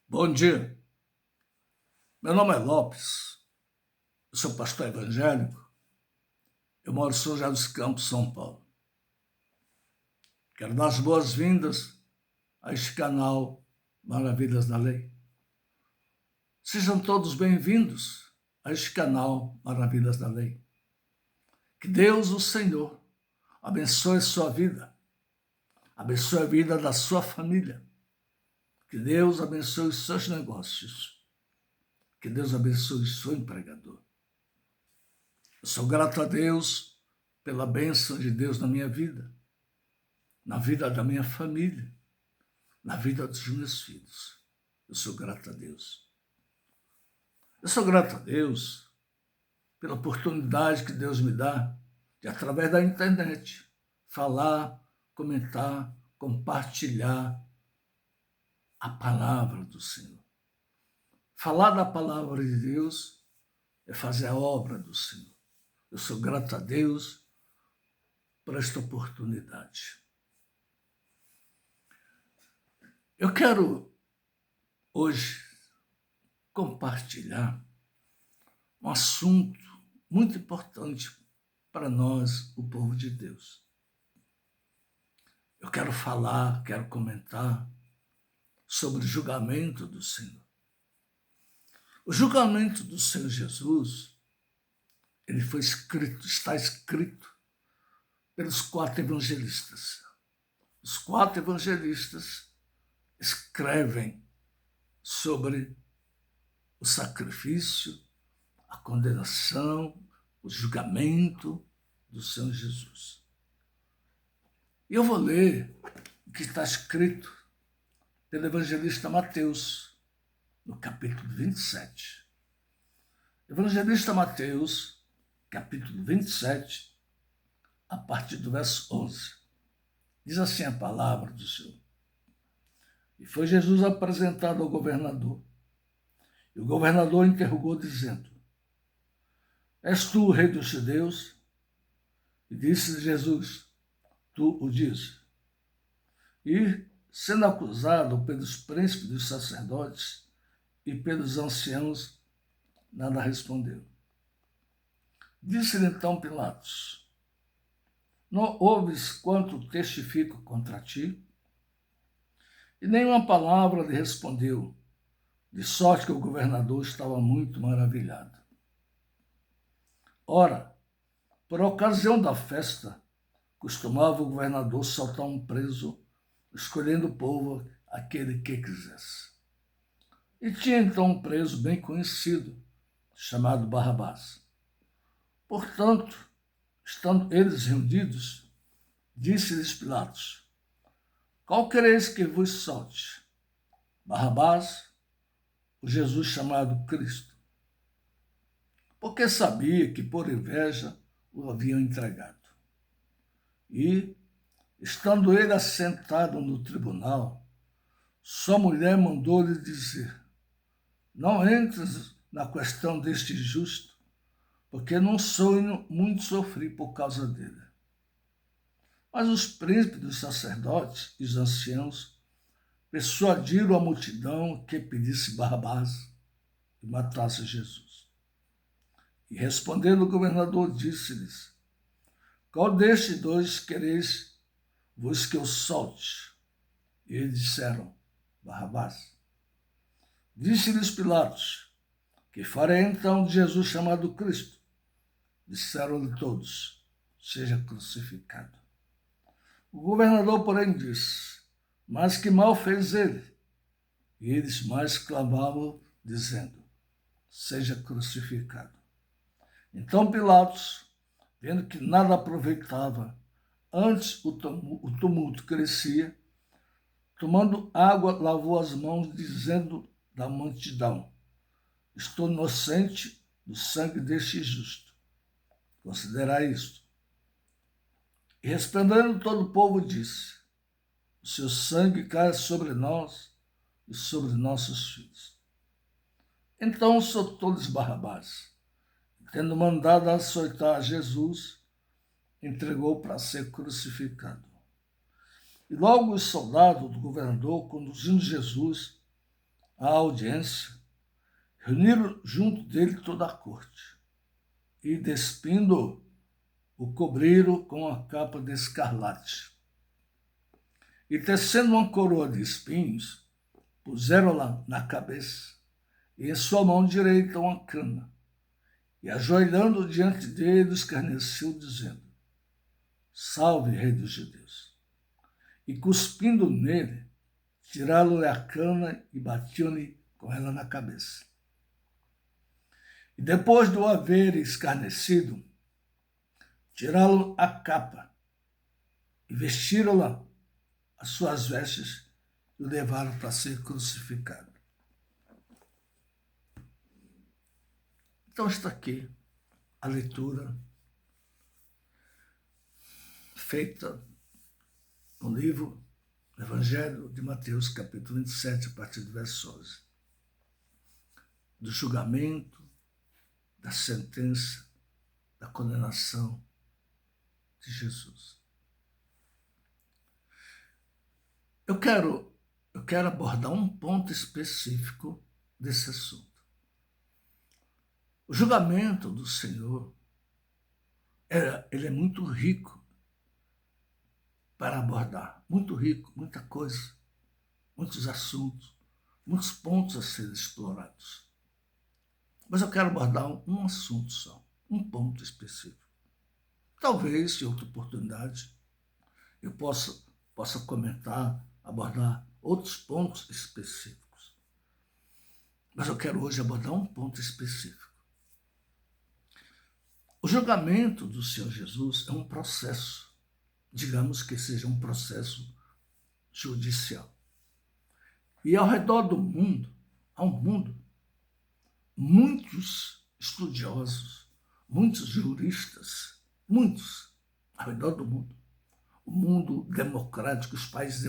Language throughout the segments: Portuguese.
Bom dia, meu nome é Lopes, eu sou pastor evangélico, eu moro em São José dos Campos, São Paulo. Quero dar as boas-vindas a este canal Maravilhas da Lei. Sejam todos bem-vindos a este canal Maravilhas da Lei. Que Deus, o Senhor, abençoe sua vida, abençoe a vida da sua família. Que Deus abençoe os seus negócios. Que Deus abençoe o seu empregador. Eu sou grato a Deus pela bênção de Deus na minha vida, na vida da minha família, na vida dos meus filhos. Eu sou grato a Deus. Eu sou grato a Deus pela oportunidade que Deus me dá de, através da internet, falar, comentar, compartilhar a palavra do Senhor. Falar da palavra de Deus é fazer a obra do Senhor. Eu sou grato a Deus por esta oportunidade. Eu quero hoje compartilhar um assunto muito importante para nós, o povo de Deus. Eu quero falar, quero comentar sobre o julgamento do Senhor. O julgamento do Senhor Jesus, ele foi escrito, está escrito pelos 4 evangelistas. Os 4 evangelistas escrevem sobre o sacrifício, a condenação, o julgamento do Senhor Jesus. E eu vou ler o que está escrito pelo evangelista Mateus, no capítulo 27. Evangelista Mateus, capítulo 27, a partir do verso 11. Diz assim a palavra do Senhor. E foi Jesus apresentado ao governador. E o governador interrogou, dizendo: És tu o rei dos judeus? E disse Jesus: Tu o dizes. E, sendo acusado pelos príncipes dos sacerdotes e pelos anciãos, nada respondeu. Disse-lhe então Pilatos: Não ouves quanto testifico contra ti? E nenhuma palavra lhe respondeu, de sorte que o governador estava muito maravilhado. Ora, por ocasião da festa, costumava o governador soltar um preso, escolhendo o povo aquele que quisesse. E tinha então um preso bem conhecido, chamado Barrabás. Portanto, estando eles reunidos, disse-lhes Pilatos: Qual quereis que vos solte? Barrabás, o Jesus chamado Cristo? Porque sabia que por inveja o haviam entregado. E, estando ele assentado no tribunal, sua mulher mandou-lhe dizer: Não entres na questão deste justo, porque não sou muito sofri por causa dele. Mas os príncipes dos sacerdotes e os anciãos persuadiram a multidão que pedisse Barrabás e matasse Jesus. E respondendo o governador, disse-lhes: Qual destes dois quereis vos que eu solte? E eles disseram: Barrabás. Disse-lhes Pilatos: Que farei então de Jesus chamado Cristo? Disseram-lhe todos: Seja crucificado. O governador, porém, disse: Mas que mal fez ele? E eles mais clamavam, dizendo: Seja crucificado. Então Pilatos, vendo que nada aproveitava, antes o tumulto crescia, tomando água, lavou as mãos, dizendo da multidão: Estou inocente do sangue deste justo. Considerai isto. E respondendo todo o povo, disse: O seu sangue cai sobre nós e sobre nossos filhos. Então soltou-lhes Barrabás, tendo mandado açoitar Jesus, entregou para ser crucificado. E logo os soldados do governador, conduzindo Jesus, à audiência, reuniram junto dele toda a corte e, despindo-o, o cobriram com a capa de escarlate. E, tecendo uma coroa de espinhos, puseram-la na cabeça e em sua mão direita uma cana. E, ajoelhando diante dele, escarneceu, dizendo: Salve, Rei dos Judeus! E, cuspindo nele, tiraram-lhe a cana e batiam-lhe com ela na cabeça. E, depois de o haver escarnecido, tiraram a capa e vestiram-la as suas vestes e o levaram para ser crucificado. Então está aqui a leitura feita no livro do Evangelho de Mateus, capítulo 27, a partir do verso 11. Do julgamento, da sentença, da condenação de Jesus. Eu quero abordar um ponto específico desse assunto. O julgamento do Senhor, ele é muito rico para abordar, muito rico, muita coisa, muitos assuntos, muitos pontos a serem explorados. Mas eu quero abordar um assunto só, um ponto específico. Talvez, em outra oportunidade, eu possa comentar, abordar outros pontos específicos. Mas eu quero hoje abordar um ponto específico. O julgamento do Senhor Jesus é um processo, digamos que seja um processo judicial. E ao redor do mundo, há um mundo, muitos estudiosos, muitos juristas, muitos ao redor do mundo. O mundo democrático, os países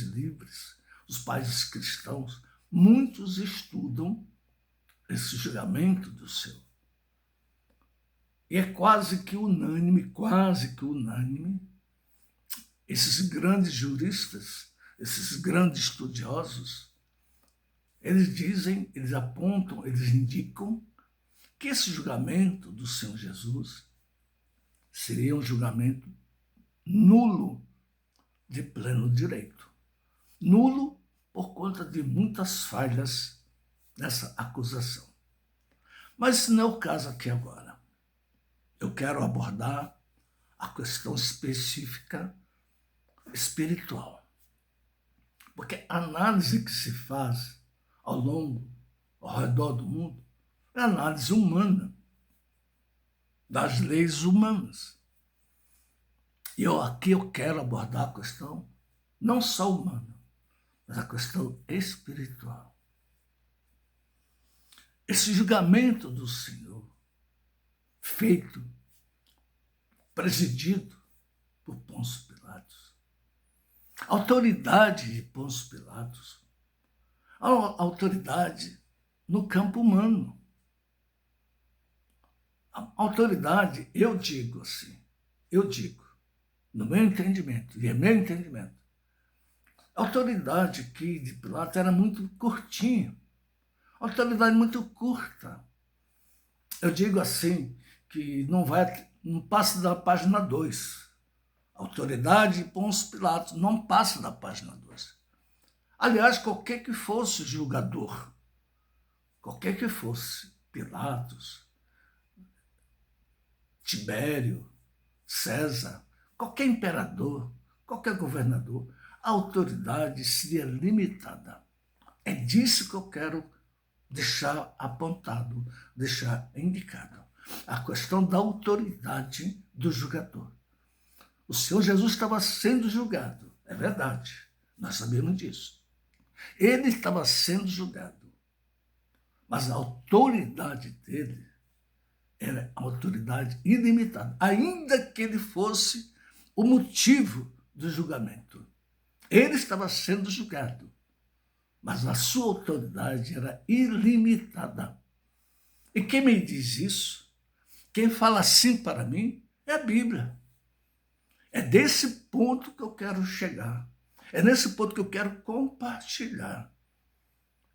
livres, os países cristãos, muitos estudam esse julgamento do Senhor. E é quase que unânime, esses grandes juristas, esses grandes estudiosos, eles dizem, eles apontam, eles indicam que esse julgamento do Senhor Jesus seria um julgamento nulo de pleno direito. Nulo por conta de muitas falhas nessa acusação. Mas esse não é o caso aqui agora. Eu quero abordar a questão específica espiritual. Porque a análise que se faz ao redor do mundo, é a análise humana, das leis humanas. E aqui eu quero abordar a questão não só humana, mas a questão espiritual. Esse julgamento do Senhor, feito, presidido por Pôncio Pilatos, a autoridade de Pôncio Pilatos, a autoridade no campo humano. A autoridade, eu digo, no meu entendimento, e é meu entendimento, a autoridade aqui de Pilatos era muito curtinha, autoridade muito curta. Eu digo assim, que não passa da página 2. A autoridade de Pôncio Pilatos não passa da página 2. Aliás, qualquer que fosse o julgador, qualquer que fosse, Pilatos, Tibério, César, qualquer imperador, qualquer governador, a autoridade seria limitada. É disso que eu quero deixar apontado, deixar indicado. A questão da autoridade do julgador. O Senhor Jesus estava sendo julgado, é verdade, nós sabemos disso. Ele estava sendo julgado, mas a autoridade dele era a autoridade ilimitada, ainda que ele fosse o motivo do julgamento. Ele estava sendo julgado, mas a sua autoridade era ilimitada. E quem me diz isso, quem fala assim para mim, é a Bíblia. É desse ponto que eu quero chegar. É nesse ponto que eu quero compartilhar.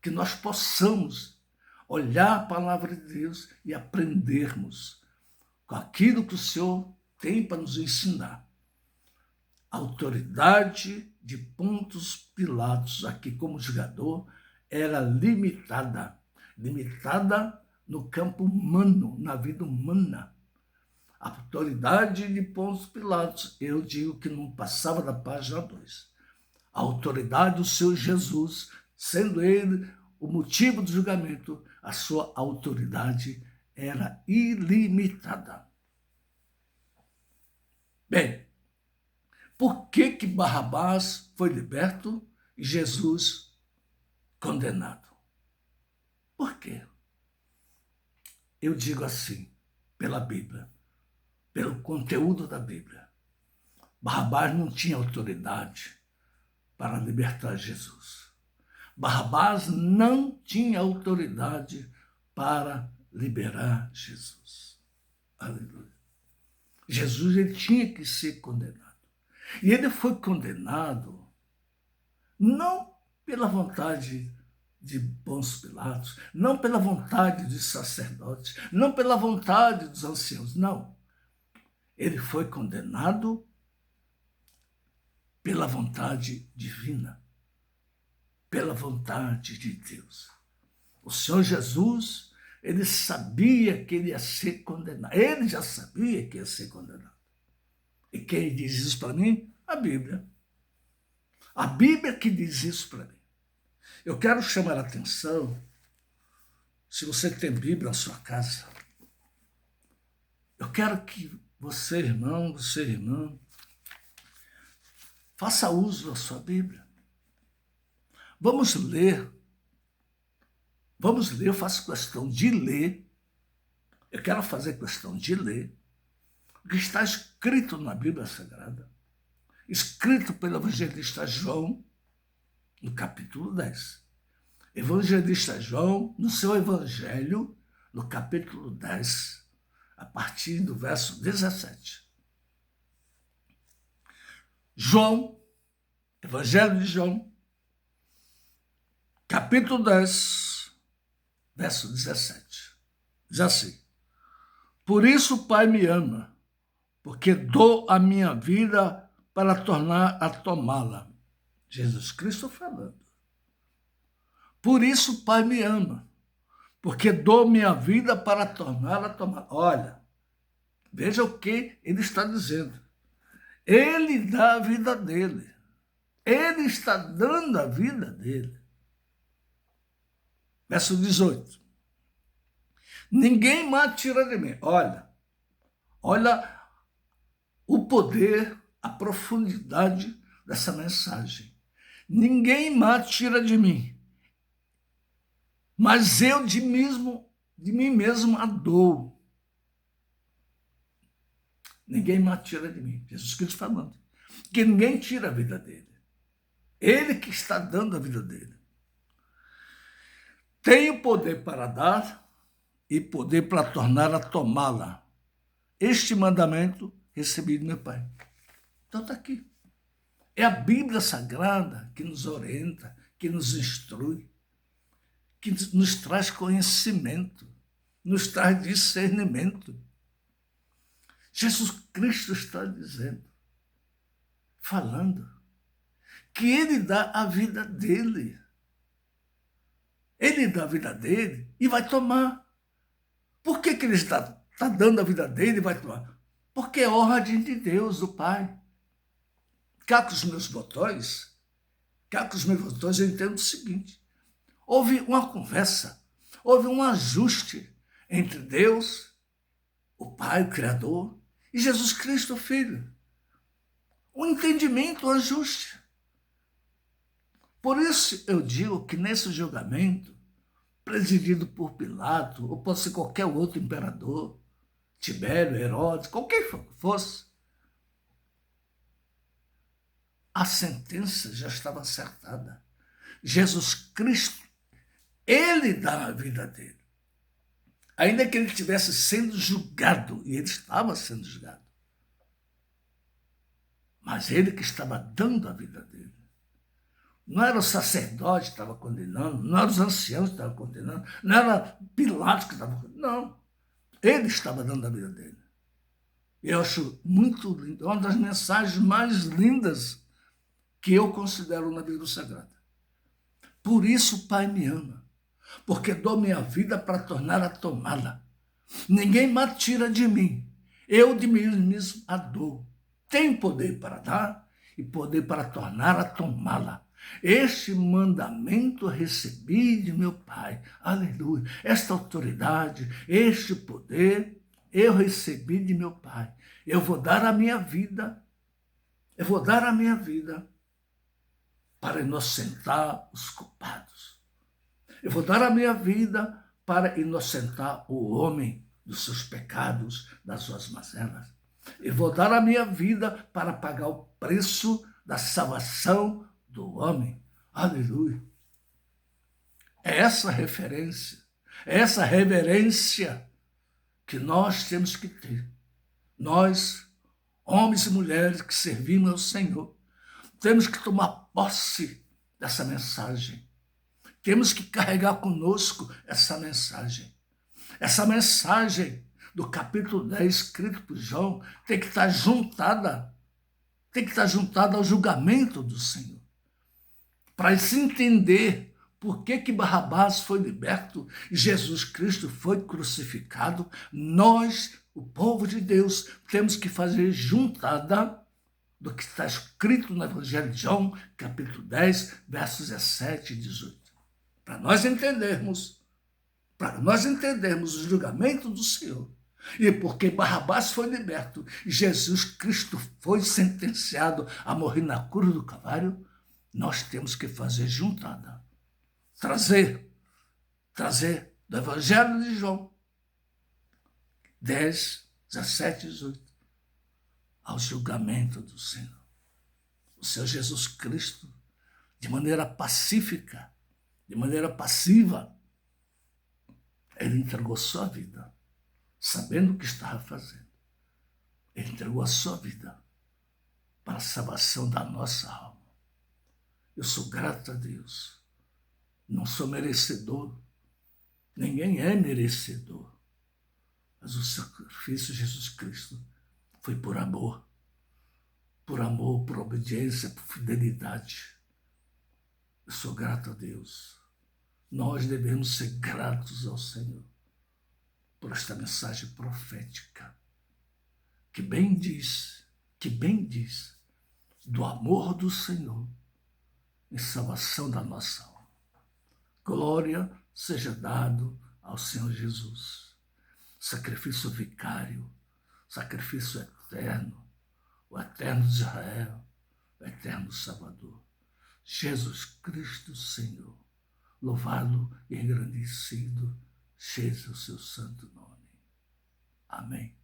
que nós possamos olhar a palavra de Deus e aprendermos com aquilo que o Senhor tem para nos ensinar. A autoridade de Pôncio Pilatos aqui como julgador era limitada no campo humano, na vida humana. A autoridade de Pôncio Pilatos, eu digo que não passava da página 2. A autoridade do Senhor Jesus, sendo ele o motivo do julgamento, a sua autoridade era ilimitada. Bem, por que Barrabás foi liberto e Jesus condenado? Por quê? Eu digo assim, pela Bíblia, pelo conteúdo da Bíblia. Barrabás não tinha autoridade para libertar Jesus. Barrabás não tinha autoridade para liberar Jesus. Aleluia. Jesus ele tinha que ser condenado. E ele foi condenado não pela vontade de Pôncio Pilatos, não pela vontade dos sacerdotes, não pela vontade dos anciãos, não. Ele foi condenado pela vontade divina, pela vontade de Deus. O Senhor Jesus, ele sabia que ele ia ser condenado. Ele já sabia que ia ser condenado. E quem diz isso para mim? A Bíblia. A Bíblia que diz isso para mim. Eu quero chamar a atenção, se você tem Bíblia na sua casa, eu quero que você, irmão, faça uso da sua Bíblia. Vamos ler, eu faço questão de ler, eu quero fazer questão de ler o que está escrito na Bíblia Sagrada, escrito pelo evangelista João, no capítulo 10. Evangelista João, no seu evangelho, no capítulo 10, a partir do verso 17. João, Evangelho de João, capítulo 10, verso 17. Diz assim: por isso o Pai me ama, porque dou a minha vida para tornar a tomá-la. Jesus Cristo falando. Por isso o Pai me ama, porque dou minha vida para torná-la a tomá-la. Olha, veja o que ele está dizendo. Ele dá a vida dele. Ele está dando a vida dele. Verso 18. Ninguém mais tira de mim. Olha o poder, a profundidade dessa mensagem. Ninguém mais tira de mim, mas eu de mim mesmo a dou. Ninguém mais tira de mim. Jesus Cristo falando. Que ninguém tira a vida dele. Ele que está dando a vida dele. Tenho poder para dar e poder para tornar a tomá-la. Este mandamento recebi do meu Pai. Então está aqui. É a Bíblia Sagrada que nos orienta, que nos instrui, que nos traz conhecimento, nos traz discernimento. Jesus Cristo está dizendo, falando, que ele dá a vida dele. Ele dá a vida dele e vai tomar. Por que ele está dando a vida dele e vai tomar? Porque é ordem de Deus, do Pai. Cá com os meus botões, eu entendo o seguinte. Houve uma conversa, houve um ajuste entre Deus, o Pai, o Criador, e Jesus Cristo, o Filho. Um entendimento, um ajuste. Por isso eu digo que nesse julgamento, presidido por Pilato, ou pode ser qualquer outro imperador, Tibério, Herodes, qualquer fosse, a sentença já estava acertada. Jesus Cristo, ele dá a vida dele. Ainda que ele estivesse sendo julgado, e ele estava sendo julgado, mas ele que estava dando a vida dele. Não era o sacerdote que estava condenando, não eram os anciãos que estavam condenando, não era Pilatos que estava condenando, não. Ele estava dando a vida dele. Eu acho muito lindo, é uma das mensagens mais lindas que eu considero na Bíblia Sagrada. Por isso o Pai me ama, porque dou minha vida para tornar a tomá-la. Ninguém me tira de mim, eu de mim mesmo a dou. Tenho poder para dar e poder para tornar a tomá-la. Este mandamento recebi de meu Pai. Aleluia. Esta autoridade, este poder, eu recebi de meu Pai. Eu vou dar a minha vida, para inocentar os culpados. Eu vou dar a minha vida para inocentar o homem dos seus pecados, das suas mazelas. Eu vou dar a minha vida para pagar o preço da salvação do homem. Aleluia. É essa referência, é essa reverência que nós temos que ter. Nós, homens e mulheres que servimos ao Senhor, temos que tomar posse dessa mensagem. Temos que carregar conosco essa mensagem. Essa mensagem do capítulo 10, escrito por João, tem que estar juntada ao julgamento do Senhor. Para se entender por que Barrabás foi liberto e Jesus Cristo foi crucificado, nós, o povo de Deus, temos que fazer juntada do que está escrito no Evangelho de João, capítulo 10, versos 17 e 18. Para nós entendermos o julgamento do Senhor, e porque Barrabás foi liberto e Jesus Cristo foi sentenciado a morrer na cruz do Calvário, nós temos que fazer juntada. Trazer do Evangelho de João 10, 17 e 18 ao julgamento do Senhor. O Senhor Jesus Cristo, de maneira pacífica, de maneira passiva, ele entregou sua vida, sabendo o que estava fazendo. Ele entregou a sua vida para a salvação da nossa alma. Eu sou grato a Deus. Não sou merecedor. Ninguém é merecedor. Mas o sacrifício de Jesus Cristo foi por amor. Por amor, por obediência, por fidelidade. Eu sou grato a Deus. Nós devemos ser gratos ao Senhor por esta mensagem profética que bem diz do amor do Senhor em salvação da nossa alma. Glória seja dado ao Senhor Jesus. Sacrifício vicário, sacrifício eterno, o eterno de Israel, o eterno Salvador. Jesus Cristo, Senhor, louvado e engrandecido seja o seu santo nome. Amém.